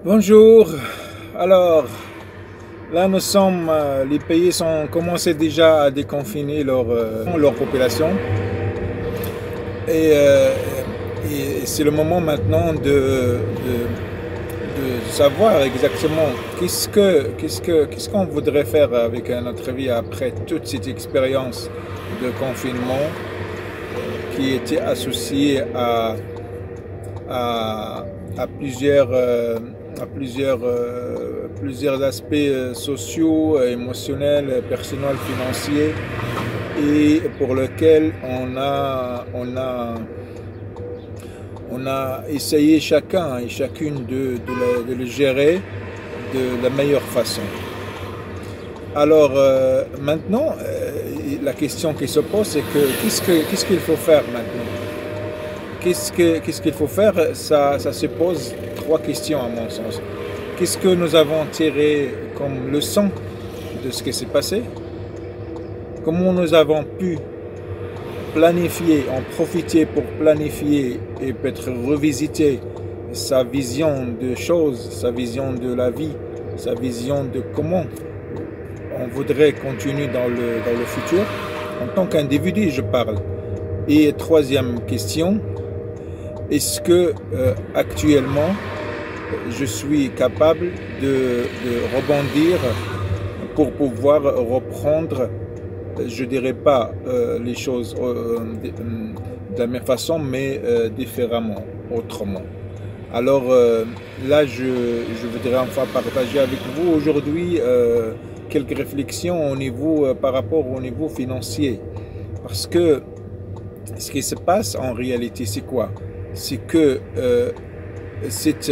Bonjour. Alors, là nous sommes, les pays ont commencé déjà à déconfiner leur population et, euh, et c'est le moment maintenant de savoir exactement qu'est-ce qu'on voudrait faire avec notre vie après toute cette expérience de confinement qui était associée à, à plusieurs, plusieurs aspects sociaux, émotionnels, personnels, financiers, et pour lequel on a essayé chacun et chacune de le gérer de la meilleure façon. Alors maintenant, la question qui se pose, c'est que qu'est-ce qu'il faut faire maintenant? Qu'est-ce qu'il faut faire? Ça se pose trois questions à mon sens. Qu'est-ce que nous avons tiré comme leçon de ce qui s'est passé? Comment nous avons pu planifier, en profiter pour planifier et peut-être revisiter sa vision de choses, sa vision de la vie, sa vision de comment on voudrait continuer dans le futur, en tant qu'individu je parle. Et troisième question, est-ce que actuellement je suis capable de rebondir pour pouvoir reprendre, je dirais pas les choses de la même façon, mais différemment, autrement. Alors là, je voudrais enfin partager avec vous aujourd'hui quelques réflexions au niveau, par rapport au niveau financier. Parce que ce qui se passe en réalité, c'est quoi? C'est que cette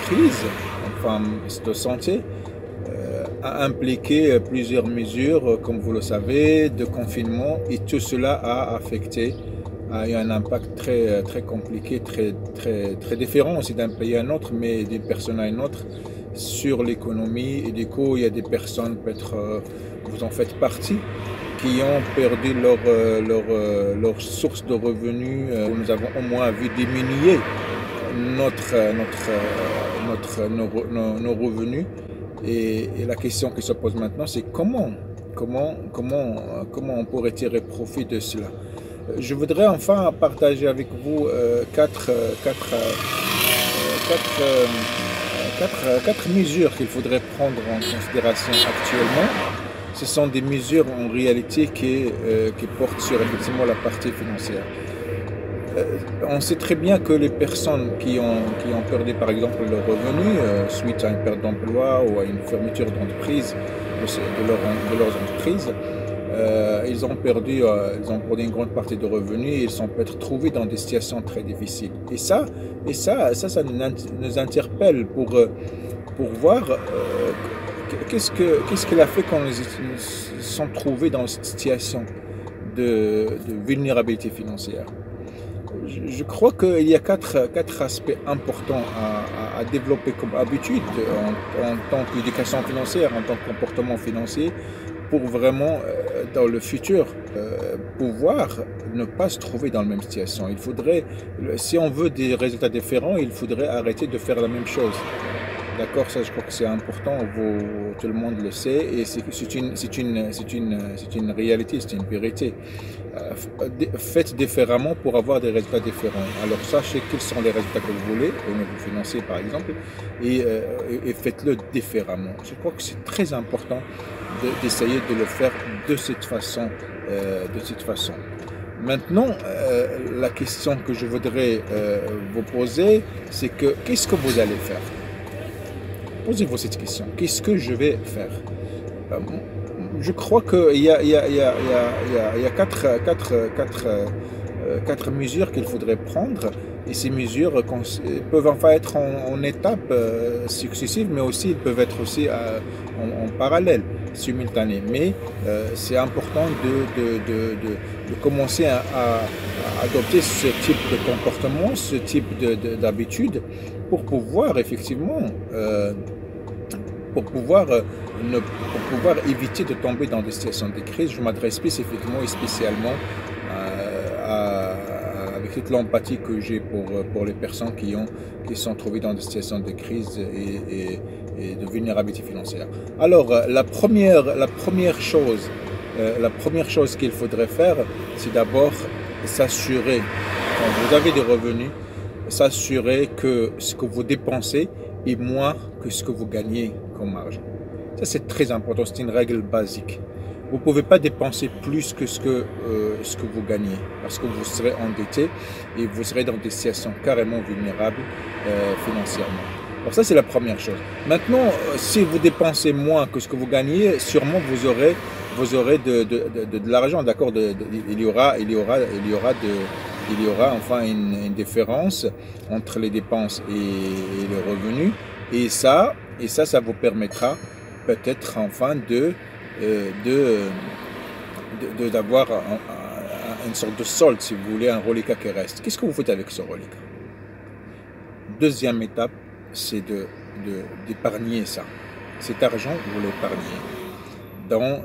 crise, enfin, de santé, a impliqué plusieurs mesures, comme vous le savez, de confinement, et tout cela a affecté, a eu un impact très compliqué, très différent aussi d'un pays à un autre, mais d'une personne à une autre, sur l'économie. Et du coup, il y a des personnes, peut-être vous en faites partie, qui ont perdu leur source de revenus. Nous avons au moins vu diminuer nos revenus. Et la question qui se pose maintenant, c'est comment on pourrait tirer profit de cela. Je voudrais enfin partager avec vous quatre mesures qu'il faudrait prendre en considération actuellement. Ce sont des mesures en réalité qui portent sur effectivement la partie financière. On sait très bien que les personnes qui ont perdu par exemple leur revenu suite à une perte d'emploi ou à une fermeture d'entreprise, de leurs entreprises, ils ont perdu une grande partie de revenus et ils sont peut-être trouvés dans des situations très difficiles. Et ça nous interpelle pour voir qu'est-ce qu'il a fait quand ils se sont trouvés dans cette situation de vulnérabilité financière. Je crois qu'il y a quatre aspects importants à développer comme habitude en tant qu'éducation financière, en tant que comportement financier, pour vraiment, dans le futur, pouvoir ne pas se trouver dans la même situation. Il faudrait, si on veut des résultats différents, il faudrait arrêter de faire la même chose. D'accord, ça je crois que c'est important, tout le monde le sait, et c'est une réalité, c'est une vérité. Faites différemment pour avoir des résultats différents. Alors sachez quels sont les résultats que vous voulez, au niveau financier par exemple, et faites-le différemment. Je crois que c'est très important d'essayer de le faire de cette façon. Maintenant, la question que je voudrais vous poser, c'est que qu'est-ce que vous allez faire? Posez-vous cette question. Qu'est-ce que je vais faire? Je crois qu'il y a quatre mesures qu'il faudrait prendre. Et ces mesures peuvent enfin être en étapes successives, mais aussi ils peuvent être aussi en parallèle, simultanées. Mais c'est important de commencer à adopter ce type de comportement, ce type d'habitude, pour pouvoir effectivement pour pouvoir éviter de tomber dans des situations de crise. Je m'adresse spécifiquement et spécialement avec toute l'empathie que j'ai pour les personnes qui sont trouvées dans des situations de crise et de vulnérabilité financière. Alors, la première chose qu'il faudrait faire, c'est d'abord s'assurer, quand vous avez des revenus, s'assurer que ce que vous dépensez est moins que ce que vous gagnez comme argent. Ça, c'est très important, c'est une règle basique. Vous ne pouvez pas dépenser plus que ce que vous gagnez, parce que vous serez endetté et vous serez dans des situations carrément vulnérables financièrement. Alors ça, c'est la première chose. Maintenant, si vous dépensez moins que ce que vous gagnez, sûrement vous aurez de l'argent, d'accord. Il y aura enfin une différence entre les dépenses et les revenus, et ça vous permettra peut-être enfin d'avoir une sorte de solde, si vous voulez, un reliquat qui reste. Qu'est-ce que vous faites avec ce reliquat? Deuxième étape, c'est d'épargner ça. Cet argent, vous l'épargnez dans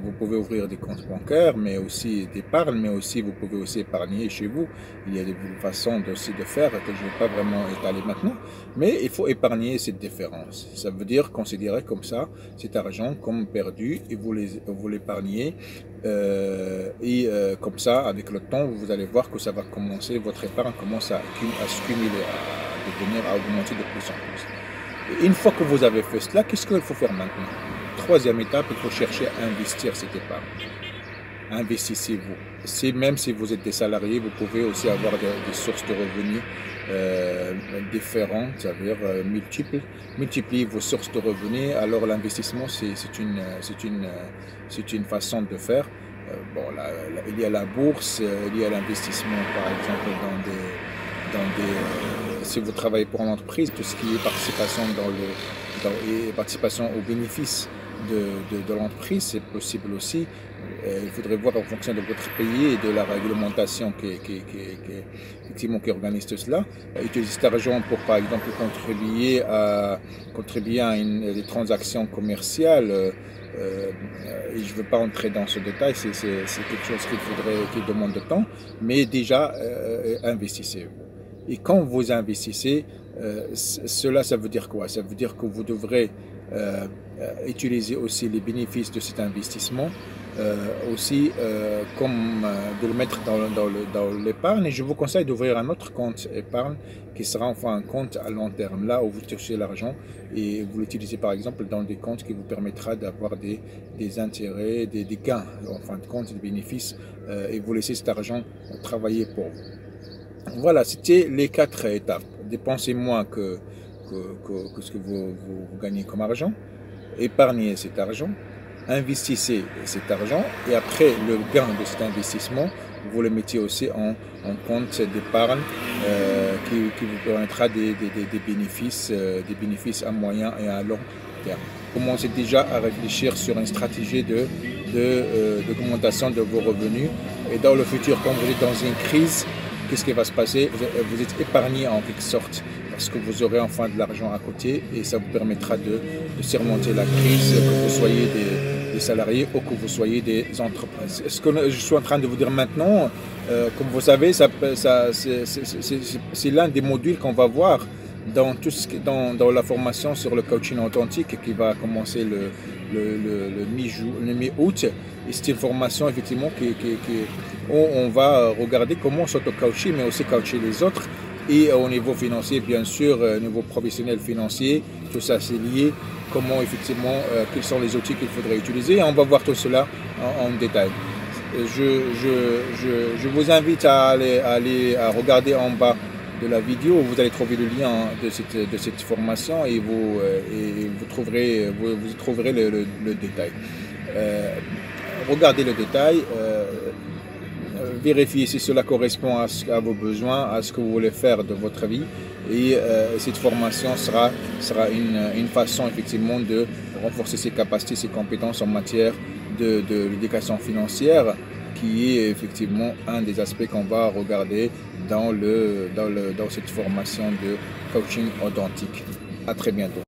vous pouvez ouvrir des comptes bancaires, mais aussi d'épargne, mais aussi vous pouvez aussi épargner chez vous. Il y a des façons aussi de faire que je ne vais pas vraiment étaler maintenant, mais il faut épargner cette différence. Ça veut dire considérer comme ça cet argent comme perdu et vous l'épargnez comme ça, avec le temps, vous allez voir que ça va commencer, votre épargne commence à se cumuler, à augmenter de plus en plus. Et une fois que vous avez fait cela, qu'est-ce qu'il faut faire maintenant? Troisième étape, il faut chercher à investir cette épargne. Investissez-vous. Même si vous êtes des salariés, vous pouvez aussi avoir des sources de revenus différentes, c'est-à-dire multiples. Multipliez vos sources de revenus. Alors l'investissement, c'est une façon de faire. Il y a la bourse, il y a l'investissement, par exemple, si vous travaillez pour une entreprise, tout ce qui est participation aux bénéfices de l'entreprise, c'est possible aussi. Il faudrait voir en fonction de votre pays et de la réglementation qui organise tout cela. Utiliser cet argent pour, par exemple, contribuer à des transactions commerciales. Et je ne veux pas entrer dans ce détail, c'est quelque chose qui demande de temps, mais déjà investissez-vous. Et quand vous investissez, ça veut dire quoi? Ça veut dire que vous devrez utiliser aussi les bénéfices de cet investissement, comme de le mettre dans l'épargne. Et je vous conseille d'ouvrir un autre compte épargne qui sera enfin un compte à long terme, là où vous touchez l'argent et vous l'utilisez par exemple dans des comptes qui vous permettra d'avoir des intérêts, des gains, en fin de compte, des bénéfices, et vous laissez cet argent travailler pour vous. Voilà, c'était les 4 étapes. Dépensez moins que ce que vous gagnez comme argent. Épargnez cet argent. Investissez cet argent. Et après le gain de cet investissement, vous le mettez aussi en compte d'épargne qui vous permettra des bénéfices à moyen et à long terme. Commencez déjà à réfléchir sur une stratégie d'augmentation de vos revenus. Et dans le futur, quand vous êtes dans une crise, qu'est-ce qui va se passer? Vous êtes épargné en quelque sorte parce que vous aurez enfin de l'argent à côté et ça vous permettra de surmonter la crise, que vous soyez des salariés ou que vous soyez des entreprises. Ce que je suis en train de vous dire maintenant, comme vous savez, c'est l'un des modules qu'on va voir dans la formation sur le coaching authentique qui va commencer le mi-août. Et c'est une formation effectivement où on va regarder comment s'auto-coacher, mais aussi coacher les autres. Et au niveau financier, bien sûr, au niveau professionnel financier, tout ça c'est lié. Comment effectivement, quels sont les outils qu'il faudrait utiliser. Et on va voir tout cela en détail. Je vous invite à aller regarder en bas de la vidéo, vous allez trouver le lien de cette formation et vous trouverez le détail. Regardez le détail, vérifiez si cela correspond à vos besoins, à ce que vous voulez faire de votre vie. Et cette formation sera une façon effectivement de renforcer ses capacités, ses compétences en matière de l'éducation financière, qui est effectivement un des aspects qu'on va regarder dans cette formation de coaching authentique. À très bientôt.